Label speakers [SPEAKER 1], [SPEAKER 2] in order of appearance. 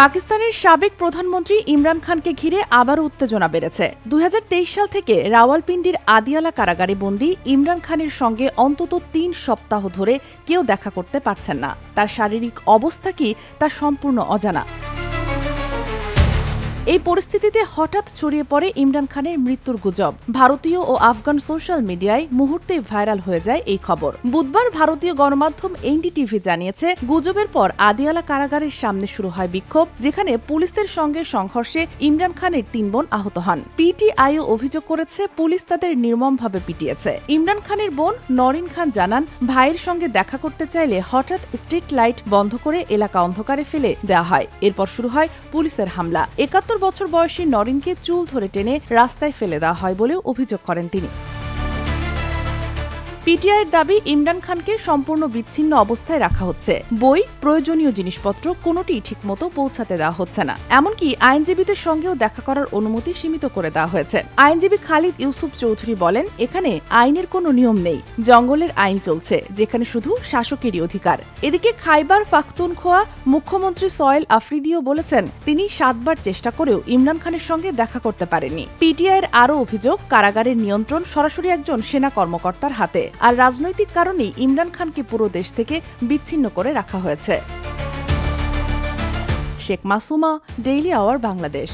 [SPEAKER 1] পাকিস্তানের সাবেক প্রধানমন্ত্রী ইমরান খানকে ঘিরে আবারও উত্তেজনা বেড়েছে। 2023 সাল থেকে রাওয়ালপিন্ডির আদিয়ালা কারাগারে বন্দী ইমরান খানের সঙ্গে অন্তত 3 সপ্তাহ ধরে কেউ দেখা করতে পারছেন না। তার শারীরিক অবস্থা কি তা সম্পূর্ণ অজানা। এই পরিস্থিতিতে হঠাৎ ছড়িয়ে পড়ে ইমরান খানের মৃত্যুর গুজব। ভারতীয় ও আফগান সোশ্যাল মিডিয়ায় মুহূর্তেই ভাইরাল হয়ে যায় এই খবর। বুধবার ভারতীয় গণমাধ্যম এনডিটিভি জানিয়েছে, গুজবের পর আদিয়ালা কারাগারের সামনে শুরু হয় বিক্ষোভ, যেখানে পুলিশের সঙ্গে সংঘর্ষে ইমরান খানের 3 বোন আহত হন। পিটিআইও অভিযোগ করেছে পুলিশ তাদের নির্মমভাবে পিটিয়েছে। ইমরান খানের বোন নরিন খান জানান, ভাইয়ের সঙ্গে দেখা করতে চাইলে হঠাৎ স্ট্রিট লাইট বন্ধ করে এলাকা অন্ধকারে ফেলে দেওয়া হয়। এরপর শুরু হয় পুলিশের হামলা। 71 বছর বয়সী নরিনকে চুল ধরে টেনে রাস্তায় ফেলে দেওয়া হয় বলেও অভিযোগ করেন তিনি। পিটিআইয়ের দাবি, ইমরান খানকে সম্পূর্ণ বিচ্ছিন্ন অবস্থায় রাখা হচ্ছে। বই, প্রয়োজনীয় জিনিসপত্র কোনোটিই ঠিকমতো পৌঁছাতে দেওয়া হচ্ছে না। এমনকি আইনজীবীদের সঙ্গেও দেখা করার অনুমতি সীমিত করে দেওয়া হয়েছে। আইনজীবী খালিদ ইউসুফ চৌধুরী বলেন, এখানে আইনের কোনো নিয়ম নেই, জঙ্গলের আইন চলছে, যেখানে শুধু শাসকেরই অধিকার। এদিকে খাইবার পাখতুনখোয়া মুখ্যমন্ত্রী সোহেল আফ্রিদিও বলেছেন, তিনি 7 বার চেষ্টা করেও ইমরান খানের সঙ্গে দেখা করতে পারেননি। পিটিআইয়ের আরও অভিযোগ, কারাগারের নিয়ন্ত্রণ সরাসরি একজন সেনা কর্মকর্তার হাতে, আর রাজনৈতিক কারণেই ইমরান খানকে পুরো দেশ থেকে বিচ্ছিন্ন করে রাখা হয়েছে। Sheikh Masuma, daily our, Bangladesh.